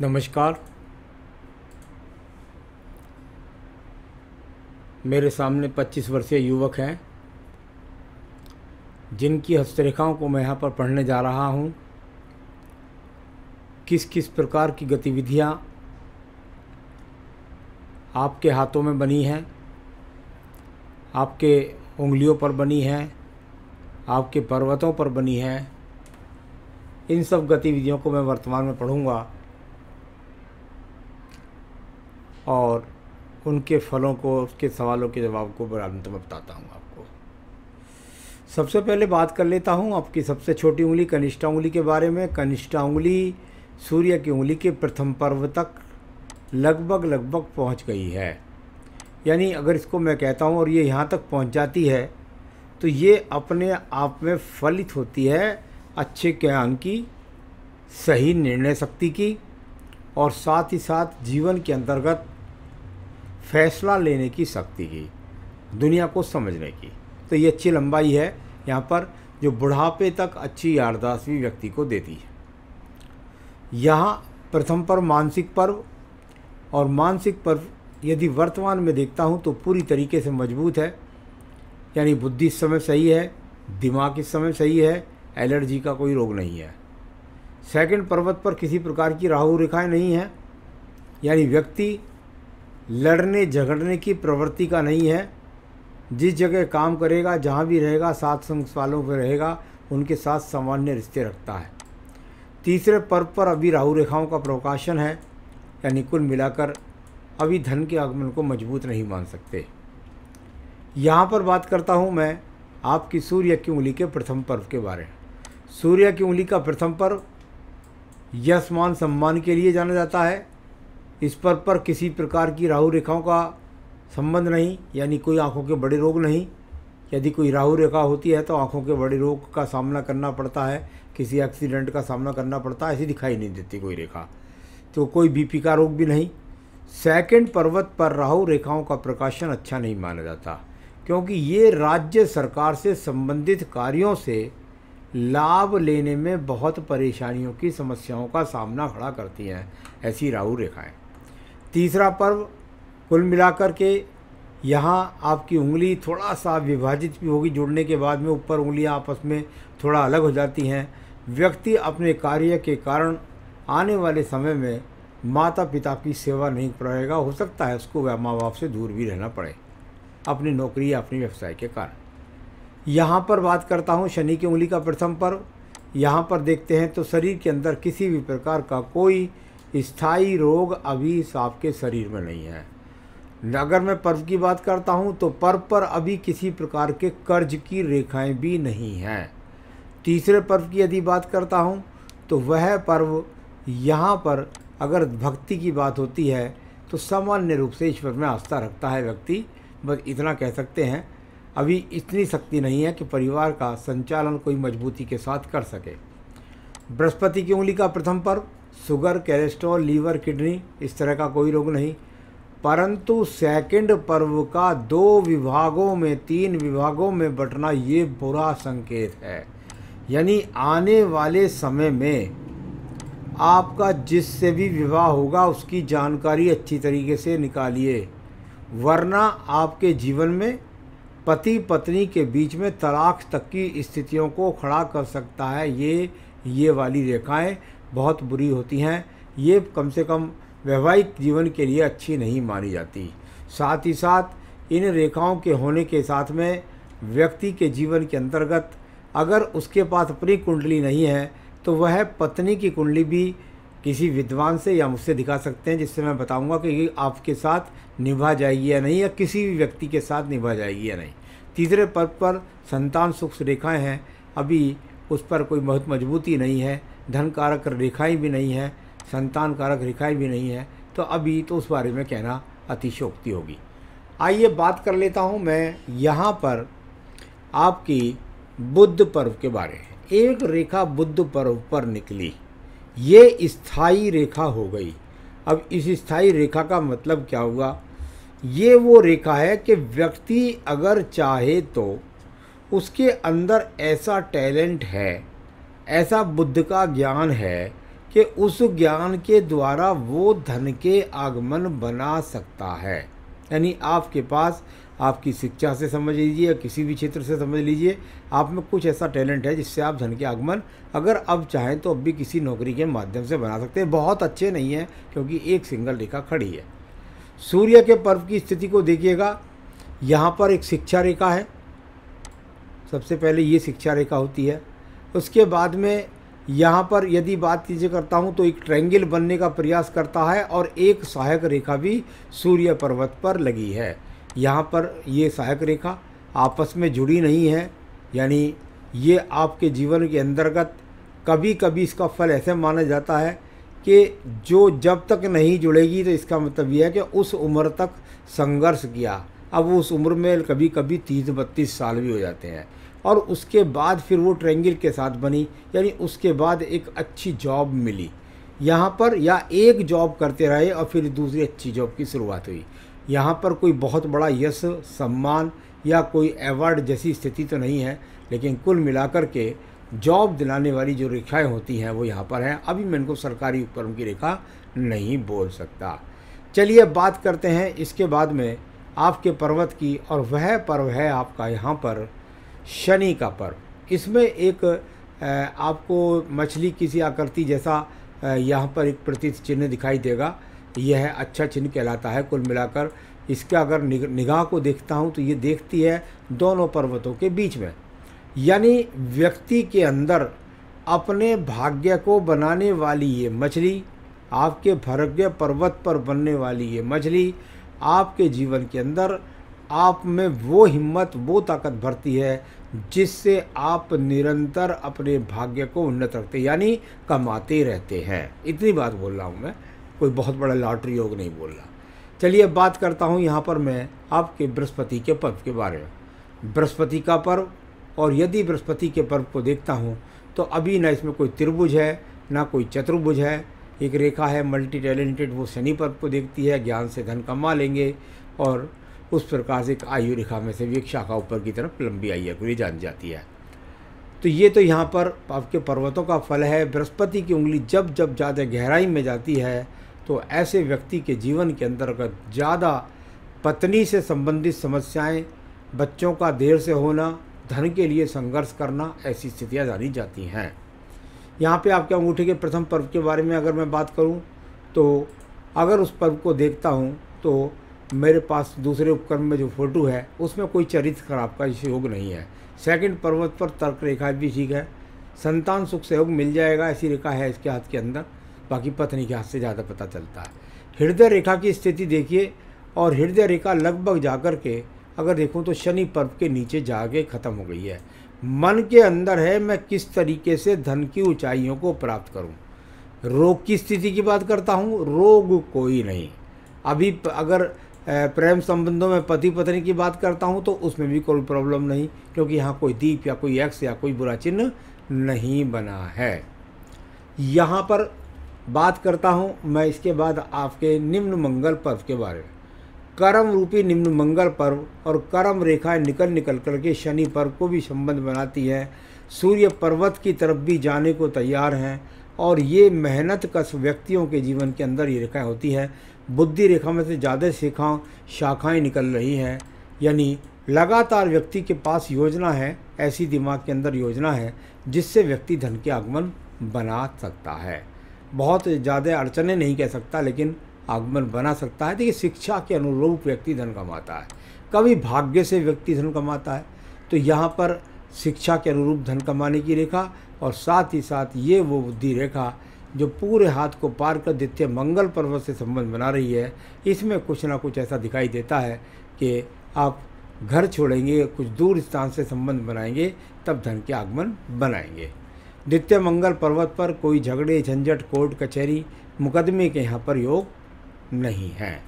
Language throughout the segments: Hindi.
नमस्कार। मेरे सामने 25 वर्षीय युवक हैं जिनकी हस्तरेखाओं को मैं यहाँ पर पढ़ने जा रहा हूँ। किस किस प्रकार की गतिविधियाँ आपके हाथों में बनी हैं, आपके उंगलियों पर बनी हैं, आपके पर्वतों पर बनी हैं, इन सब गतिविधियों को मैं वर्तमान में पढ़ूँगा और उनके फलों को, उसके सवालों के जवाब को अंत में बताता हूँ आपको। सबसे पहले बात कर लेता हूँ आपकी सबसे छोटी उंगली कनिष्ठा उंगली के बारे में। कनिष्ठा उंगली सूर्य की उंगली के प्रथम पर्व तक लगभग पहुँच गई है। यानी अगर इसको मैं कहता हूँ और ये यहाँ तक पहुँच जाती है तो ये अपने आप में फलित होती है अच्छे ज्ञान की, सही निर्णय शक्ति की और साथ ही साथ जीवन के अंतर्गत फैसला लेने की शक्ति की, दुनिया को समझने की। तो ये अच्छी लंबाई है यहाँ पर, जो बुढ़ापे तक अच्छी याददाश्त भी व्यक्ति को देती है। यहाँ प्रथम पर्व मानसिक पर्व, और मानसिक पर्व यदि वर्तमान में देखता हूँ तो पूरी तरीके से मजबूत है। यानी बुद्धि इस समय सही है, दिमाग इस समय सही है, एलर्जी का कोई रोग नहीं है। सेकंड पर्वत पर किसी प्रकार की राहु रेखाएं नहीं हैं। यानी व्यक्ति लड़ने झगड़ने की प्रवृत्ति का नहीं है। जिस जगह काम करेगा, जहाँ भी रहेगा, साथ संग वालों पर रहेगा, उनके साथ सामान्य रिश्ते रखता है। तीसरे पर्व पर अभी राहु रेखाओं का प्रकाशन है। यानी कुल मिलाकर अभी धन के आगमन को मजबूत नहीं मान सकते। यहाँ पर बात करता हूँ मैं आपकी सूर्य की उंगली के प्रथम पर्व के बारे में। सूर्य की उंगली का प्रथम पर्व यश मान सम्मान के लिए जाना जाता है। इस पर्व पर किसी प्रकार की राहु रेखाओं का संबंध नहीं, यानी कोई आंखों के बड़े रोग नहीं। यदि कोई राहु रेखा होती है तो आंखों के बड़े रोग का सामना करना पड़ता है, किसी एक्सीडेंट का सामना करना पड़ता है, ऐसी दिखाई नहीं देती कोई रेखा। तो कोई बीपी का रोग भी नहीं। सेकंड पर्वत पर राहु रेखाओं का प्रकाशन अच्छा नहीं माना जाता, क्योंकि ये राज्य सरकार से संबंधित कार्यों से लाभ लेने में बहुत परेशानियों की समस्याओं का सामना खड़ा करती हैं ऐसी राहु रेखाएं। तीसरा पर्व कुल मिलाकर के यहाँ आपकी उंगली थोड़ा सा विभाजित भी होगी, जुड़ने के बाद में ऊपर उंगलियाँ आपस में थोड़ा अलग हो जाती हैं। व्यक्ति अपने कार्य के कारण आने वाले समय में माता पिता की सेवा नहीं करेगा। हो सकता है उसको माँ बाप से दूर भी रहना पड़े अपनी नौकरी या अपने व्यवसाय के कारण। यहाँ पर बात करता हूँ शनि की उंगली का प्रथम पर्व। यहाँ पर देखते हैं तो शरीर के अंदर किसी भी प्रकार का कोई स्थायी रोग अभी आपके शरीर में नहीं है। अगर मैं पर्व की बात करता हूँ तो पर्व पर अभी किसी प्रकार के कर्ज की रेखाएं भी नहीं हैं। तीसरे पर्व की यदि बात करता हूँ तो वह पर्व यहाँ पर अगर भक्ति की बात होती है तो सामान्य रूप से ईश्वर में आस्था रखता है व्यक्ति, बस इतना कह सकते हैं। अभी इतनी शक्ति नहीं है कि परिवार का संचालन कोई मजबूती के साथ कर सके। बृहस्पति की उंगली का प्रथम पर्व शुगर, कोलेस्ट्रॉल, लीवर, किडनी, इस तरह का कोई रोग नहीं। परंतु सेकंड पर्व का 2 विभागों में 3 विभागों में बंटना ये बुरा संकेत है। यानी आने वाले समय में आपका जिससे भी विवाह होगा उसकी जानकारी अच्छी तरीके से निकालिए, वरना आपके जीवन में पति पत्नी के बीच में तलाक तक की स्थितियों को खड़ा कर सकता है। ये वाली रेखाएं बहुत बुरी होती हैं। ये कम से कम वैवाहिक जीवन के लिए अच्छी नहीं मानी जाती। साथ ही साथ इन रेखाओं के होने के साथ में व्यक्ति के जीवन के अंतर्गत अगर उसके पास अपनी कुंडली नहीं है तो वह पत्नी की कुंडली भी किसी विद्वान से या मुझसे दिखा सकते हैं, जिससे मैं बताऊंगा कि ये आपके साथ निभा जाएगी या नहीं, या किसी भी व्यक्ति के साथ निभा जाएगी या नहीं। तीसरे पर्व पर संतान सुख रेखाएं हैं, अभी उस पर कोई बहुत मजबूती नहीं है। धन कारक रेखाएं भी नहीं है, संतान कारक रेखाएं भी नहीं है, तो अभी तो उस बारे में कहना अतिशयोक्ति होगी। आइए बात कर लेता हूं मैं यहाँ पर आपकी बुध पर्व के बारे में। एक रेखा बुध पर्व पर निकली, ये स्थायी रेखा हो गई। अब इस स्थायी रेखा का मतलब क्या हुआ? ये वो रेखा है कि व्यक्ति अगर चाहे तो उसके अंदर ऐसा टैलेंट है, ऐसा बुद्ध का ज्ञान है कि उस ज्ञान के द्वारा वो धन के आगमन बना सकता है। यानी आपके पास, आपकी शिक्षा से समझ लीजिए या किसी भी क्षेत्र से समझ लीजिए, आप में कुछ ऐसा टैलेंट है जिससे आप धन के आगमन अगर अब चाहें तो अब भी किसी नौकरी के माध्यम से बना सकते हैं। बहुत अच्छे नहीं है क्योंकि एक सिंगल रेखा खड़ी है। सूर्य के पर्व की स्थिति को देखिएगा, यहाँ पर एक शिक्षा रेखा है। सबसे पहले ये शिक्षा रेखा होती है। उसके बाद में यहाँ पर यदि बात कीजिए करता हूँ तो एक ट्रायंगल बनने का प्रयास करता है और एक सहायक रेखा भी सूर्य पर्वत पर लगी है। यहाँ पर ये सहायक रेखा आपस में जुड़ी नहीं है, यानी ये आपके जीवन के अंतर्गत कभी कभी इसका फल ऐसे माना जाता है कि जो जब तक नहीं जुड़ेगी तो इसका मतलब यह है कि उस उम्र तक संघर्ष किया, अब उस उम्र में कभी कभी 30-32 साल भी हो जाते हैं, और उसके बाद फिर वो ट्रायंगल के साथ बनी, यानी उसके बाद एक अच्छी जॉब मिली यहाँ पर, या एक जॉब करते रहे और फिर दूसरी अच्छी जॉब की शुरुआत हुई। यहाँ पर कोई बहुत बड़ा यश, सम्मान या कोई अवार्ड जैसी स्थिति तो नहीं है, लेकिन कुल मिलाकर के जॉब दिलाने वाली जो रेखाएं होती हैं वो यहाँ पर हैं। अभी मैं इनको सरकारी उपक्रम की रेखा नहीं बोल सकता। चलिए बात करते हैं इसके बाद में आपके पर्वत की, और वह पर्व है आपका यहाँ पर शनि का पर्व। इसमें एक आपको मछली किसी आकृति जैसा यहाँ पर एक प्रतीक चिन्ह दिखाई देगा। यह अच्छा चिन्ह कहलाता है। कुल मिलाकर इसका अगर निगाह को देखता हूँ तो ये देखती है दोनों पर्वतों के बीच में, यानी व्यक्ति के अंदर अपने भाग्य को बनाने वाली ये मछली, आपके भाग्य पर्वत पर बनने वाली ये मछली आपके जीवन के अंदर आप में वो हिम्मत, वो ताकत भरती है जिससे आप निरंतर अपने भाग्य को उन्नत रखते, यानी कमाते रहते हैं। इतनी बात बोल रहा हूँ मैं, कोई बहुत बड़ा लॉटरी योग नहीं बोल रहा। चलिए बात करता हूँ यहाँ पर मैं आपके बृहस्पति के पर्व के बारे में। बृहस्पति का पर्व, और यदि बृहस्पति के पर्व को देखता हूँ तो अभी ना इसमें कोई त्रिभुज है ना कोई चतुर्भुज है, एक रेखा है मल्टी टैलेंटेड, वो शनि पर्व को देखती है। ज्ञान से धन कमा लेंगे, और उस प्रकार से एक आयु रेखा में से भी एक शाखा ऊपर की तरफ लंबी आयु को जान जाती है। तो ये तो यहाँ पर आपके पर्वतों का फल है। बृहस्पति की उंगली जब जब ज़्यादा गहराई में जाती है तो ऐसे व्यक्ति के जीवन के अंतर्गत ज़्यादा पत्नी से संबंधित समस्याएं, बच्चों का देर से होना, धन के लिए संघर्ष करना, ऐसी स्थितियाँ जानी जाती हैं। यहाँ पे आपके अंगूठे के प्रथम पर्व के बारे में अगर मैं बात करूँ तो अगर उस पर्व को देखता हूँ तो मेरे पास दूसरे उपकरण में जो फोटो है उसमें कोई चरित्र खराब का योग नहीं है। सेकंड पर्वत पर तर्क रेखा भी ठीक है, संतान सुख सहयोग मिल जाएगा, ऐसी रेखा है इसके हाथ के अंदर। बाकी पत्नी के हाथ से ज़्यादा पता चलता है। हृदय रेखा की स्थिति देखिए, और हृदय रेखा लगभग जाकर के अगर देखूं तो शनि पर्व के नीचे जाके ख़त्म हो गई है। मन के अंदर है मैं किस तरीके से धन की ऊंचाइयों को प्राप्त करूं। रोग की स्थिति की बात करता हूं, रोग कोई नहीं। अभी अगर प्रेम संबंधों में पति पत्नी की बात करता हूं तो उसमें भी कोई प्रॉब्लम नहीं, क्योंकि यहाँ कोई दीप या कोई एक्स या कोई बुरा चिन्ह नहीं बना है। यहाँ पर बात करता हूँ मैं इसके बाद आपके निम्न मंगल पर्व के बारे में। कर्म रूपी निम्न मंगल पर्व और कर्म रेखाएं निकल करके शनि पर्व को भी संबंध बनाती है। सूर्य पर्वत की तरफ भी जाने को तैयार हैं, और ये मेहनत कश व्यक्तियों के जीवन के अंदर ये रेखाएं होती हैं। बुद्धि रेखा में से ज़्यादा शाखाएं निकल रही हैं, यानी लगातार व्यक्ति के पास योजना है, ऐसी दिमाग के अंदर योजना है जिससे व्यक्ति धन के आगमन बना सकता है। बहुत ज़्यादा अड़चने नहीं कह सकता, लेकिन आगमन बना सकता है। देखिए, शिक्षा के अनुरूप व्यक्ति धन कमाता है, कभी भाग्य से व्यक्ति धन कमाता है। तो यहाँ पर शिक्षा के अनुरूप धन कमाने की रेखा, और साथ ही साथ ये वो बुद्धि रेखा जो पूरे हाथ को पार कर द्वितीय मंगल पर्वत से संबंध बना रही है। इसमें कुछ ना कुछ ऐसा दिखाई देता है कि आप घर छोड़ेंगे, कुछ दूर स्थान से संबंध बनाएंगे, तब धन के आगमन बनाएंगे। द्वितीय मंगल पर्वत पर कोई झगड़े, झंझट, कोर्ट कचहरी, मुकदमे के यहाँ पर योग नहीं है।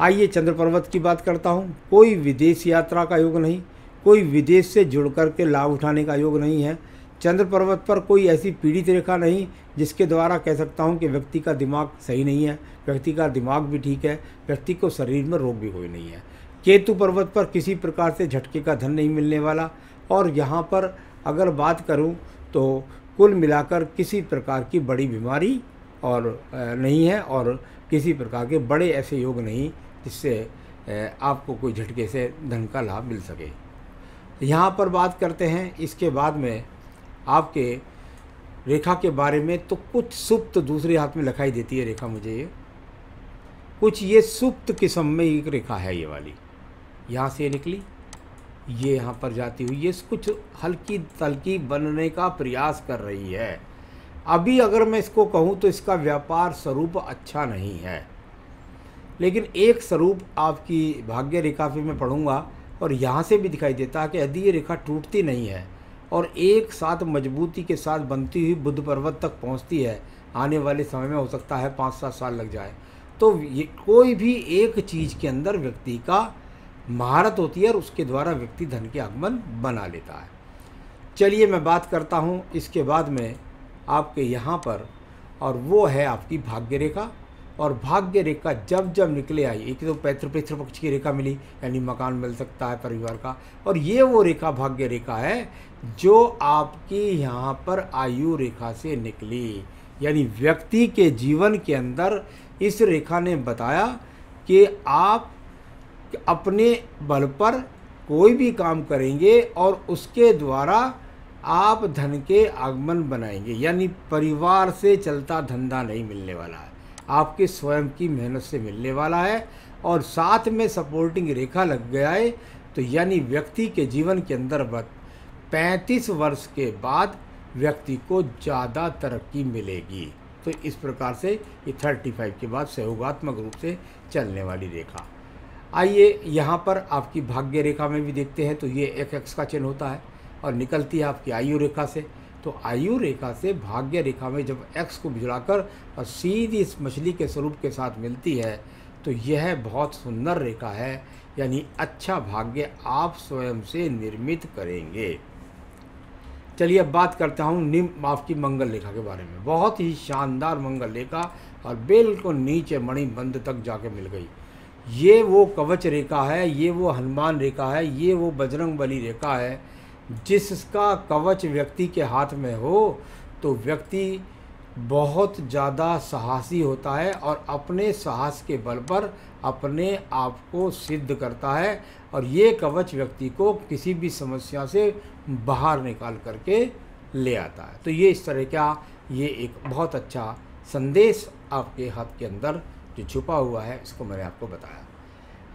आइए चंद्र पर्वत की बात करता हूँ। कोई विदेश यात्रा का योग नहीं, कोई विदेश से जुड़ कर के लाभ उठाने का योग नहीं है। चंद्र पर्वत पर कोई ऐसी पीड़ित रेखा नहीं जिसके द्वारा कह सकता हूँ कि व्यक्ति का दिमाग सही नहीं है, व्यक्ति का दिमाग भी ठीक है, व्यक्ति को शरीर में रोग भी कोई नहीं है। केतु पर्वत पर किसी प्रकार से झटके का धन नहीं मिलने वाला, और यहाँ पर अगर बात करूँ तो कुल मिलाकर किसी प्रकार की बड़ी बीमारी और नहीं है, और किसी प्रकार के बड़े ऐसे योग नहीं जिससे आपको कोई झटके से धन का लाभ मिल सके। यहाँ पर बात करते हैं इसके बाद में आपके रेखा के बारे में। तो कुछ सुप्त दूसरे हाथ में लिखाई देती है रेखा मुझे, ये कुछ ये सुप्त किस्म में एक रेखा है, ये वाली यहाँ से निकली, ये यहाँ पर जाती हुई, ये कुछ हल्की तल्की बनने का प्रयास कर रही है। अभी अगर मैं इसको कहूँ तो इसका व्यापार स्वरूप अच्छा नहीं है, लेकिन एक स्वरूप आपकी भाग्य रेखा पे मैं पढ़ूँगा और यहाँ से भी दिखाई देता है कि यदि ये रेखा टूटती नहीं है और एक साथ मजबूती के साथ बनती हुई बुध पर्वत तक पहुँचती है, आने वाले समय में हो सकता है 5-7 साल लग जाए, तो ये कोई भी एक चीज़ के अंदर व्यक्ति का महारत होती है और उसके द्वारा व्यक्ति धन के आगमन बना लेता है। चलिए मैं बात करता हूँ इसके बाद में आपके यहाँ पर, और वो है आपकी भाग्य रेखा। और भाग्य रेखा जब जब निकले आई, एक तो पितृ पक्ष की रेखा मिली, यानी मकान मिल सकता है परिवार का, और ये वो रेखा भाग्य रेखा है जो आपकी यहाँ पर आयु रेखा से निकली। यानी व्यक्ति के जीवन के अंदर इस रेखा ने बताया कि आप अपने बल पर कोई भी काम करेंगे और उसके द्वारा आप धन के आगमन बनाएंगे। यानी परिवार से चलता धंधा नहीं मिलने वाला है, आपके स्वयं की मेहनत से मिलने वाला है। और साथ में सपोर्टिंग रेखा लग गया है, तो यानी व्यक्ति के जीवन के अंदर 35 वर्ष के बाद व्यक्ति को ज़्यादा तरक्की मिलेगी। तो इस प्रकार से ये 35 के बाद सहयोगात्मक रूप से चलने वाली रेखा। आइए यहाँ पर आपकी भाग्य रेखा में भी देखते हैं, तो ये एक एक्स का चिन्ह होता है और निकलती है आपकी आयु रेखा से। तो आयु रेखा से भाग्य रेखा में जब एक्स को भिजलाकर और सीधी इस मछली के स्वरूप के साथ मिलती है, तो यह बहुत सुंदर रेखा है। यानी अच्छा भाग्य आप स्वयं से निर्मित करेंगे। चलिए अब बात करता हूँ निम्न आपकी मंगल रेखा के बारे में। बहुत ही शानदार मंगल रेखा और बिल्कुल नीचे मणिबंध तक जाके मिल गई। ये वो कवच रेखा है, ये वो हनुमान रेखा है, ये वो बजरंग बली रेखा है। जिसका कवच व्यक्ति के हाथ में हो तो व्यक्ति बहुत ज़्यादा साहसी होता है और अपने साहस के बल पर अपने आप को सिद्ध करता है, और ये कवच व्यक्ति को किसी भी समस्या से बाहर निकाल करके ले आता है। तो ये इस तरह का ये एक बहुत अच्छा संदेश आपके हाथ के अंदर जो छुपा हुआ है, इसको मैंने आपको बताया।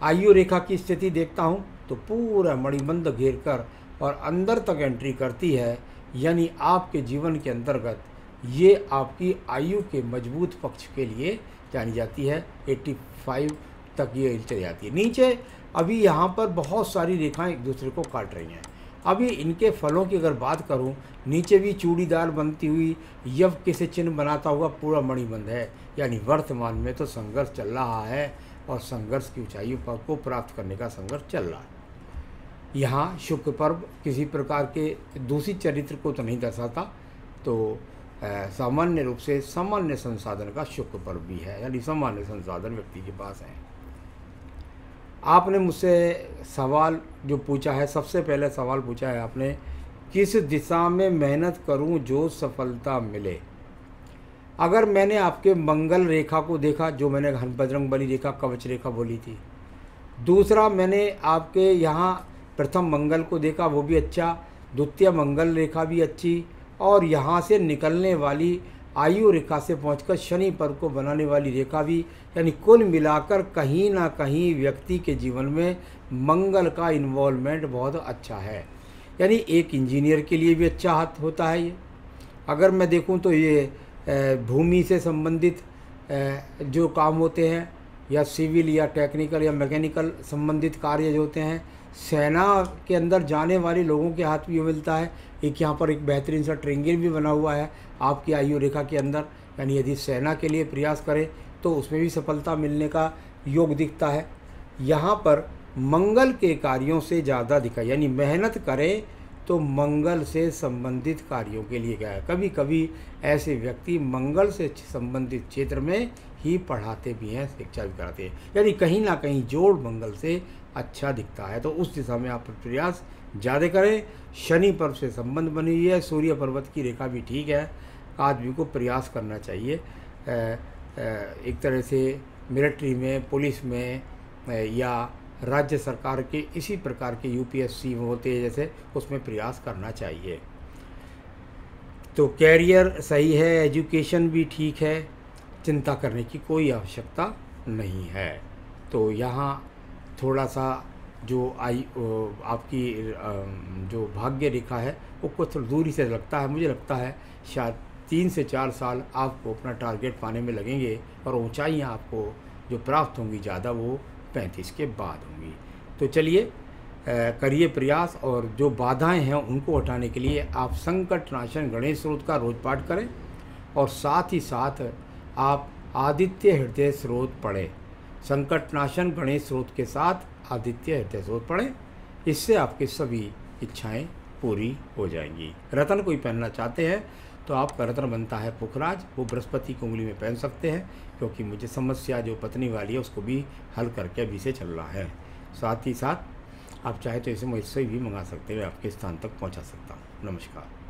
आयु रेखा की स्थिति देखता हूँ तो पूरा मणिबंध घेर कर और अंदर तक एंट्री करती है। यानी आपके जीवन के अंतर्गत ये आपकी आयु के मजबूत पक्ष के लिए जानी जाती है। 85 तक ये चली जाती है। नीचे अभी यहाँ पर बहुत सारी रेखाएं एक दूसरे को काट रही हैं। अभी इनके फलों की अगर बात करूँ, नीचे भी चूड़ीदार बनती हुई यव के से चिन्ह बनाता हुआ पूरा मणिबंध है। यानी वर्तमान में तो संघर्ष चल रहा है और संघर्ष की ऊंचाइयों को प्राप्त करने का संघर्ष चल रहा है। यहाँ शुक्र पर्व किसी प्रकार के दूषित चरित्र को तो नहीं दर्शाता, तो सामान्य रूप से सामान्य संसाधन का शुक्र पर्व भी है। यानी सामान्य संसाधन व्यक्ति के पास है। आपने मुझसे सवाल जो पूछा है, सबसे पहले सवाल पूछा है आपने, किस दिशा में मेहनत करूं जो सफलता मिले। अगर मैंने आपके मंगल रेखा को देखा, जो मैंने बजरंग बली रेखा कवच रेखा बोली थी, दूसरा मैंने आपके यहाँ प्रथम मंगल को देखा, वो भी अच्छा, द्वितीय मंगल रेखा भी अच्छी, और यहाँ से निकलने वाली आयु रेखा से पहुंचकर शनि पर्व को बनाने वाली रेखा भी। यानी कुल मिलाकर कहीं ना कहीं व्यक्ति के जीवन में मंगल का इन्वॉल्वमेंट बहुत अच्छा है। यानी एक इंजीनियर के लिए भी अच्छा हाथ होता है ये। अगर मैं देखूं तो ये भूमि से संबंधित जो काम होते हैं, या सिविल या टेक्निकल या मैकेनिकल संबंधित कार्य जो होते हैं, सेना के अंदर जाने वाले लोगों के हाथ भी मिलता है। एक यहाँ पर एक बेहतरीन सा ट्रिंगल भी बना हुआ है आपकी आयु रेखा के अंदर। यानी यदि सेना के लिए प्रयास करें तो उसमें भी सफलता मिलने का योग दिखता है। यहाँ पर मंगल के कार्यों से ज़्यादा दिखा, यानी मेहनत करें तो मंगल से संबंधित कार्यों के लिए गया है। कभी कभी ऐसे व्यक्ति मंगल से संबंधित क्षेत्र में ही पढ़ाते भी हैं, शिक्षा भी कराते हैं, यानी कहीं ना कहीं जोड़ मंगल से अच्छा दिखता है, तो उस दिशा में आप प्रयास ज़्यादा करें। शनि पर्व से संबंध बनी हुई है, सूर्य पर्वत की रेखा भी ठीक है, आदमी को प्रयास करना चाहिए। एक तरह से मिलिट्री में, पुलिस में या राज्य सरकार के इसी प्रकार के यूपीएससी होते हैं जैसे, उसमें प्रयास करना चाहिए। तो कैरियर सही है, एजुकेशन भी ठीक है, चिंता करने की कोई आवश्यकता नहीं है। तो यहाँ थोड़ा सा जो आपकी जो भाग्य रेखा है वो कुछ दूरी से लगता है, मुझे लगता है शायद 3 से 4 साल आपको अपना टारगेट पाने में लगेंगे, और ऊंचाइयाँ आपको जो प्राप्त होंगी ज़्यादा वो 35 के बाद होंगी। तो चलिए करिए प्रयास, और जो बाधाएं हैं उनको हटाने के लिए आप संकट नाशन गणेश स्रोत का रोज पाठ करें, और साथ ही साथ आप आदित्य हृदय स्रोत पढ़ें। संकट नाशन गणेश स्रोत के साथ आदित्य हृदय स्रोत पढ़ें, इससे आपकी सभी इच्छाएं पूरी हो जाएंगी। रत्न कोई पहनना चाहते हैं तो आपका रत्न बनता है पुखराज, वो बृहस्पति की उंगली में पहन सकते हैं, क्योंकि मुझे समस्या जो पत्नी वाली है उसको भी हल करके अभी से चल रहा है। साथ ही साथ आप चाहे तो इसे मुझसे भी मंगा सकते हैं, आपके स्थान तक पहुंचा सकता हूं। नमस्कार।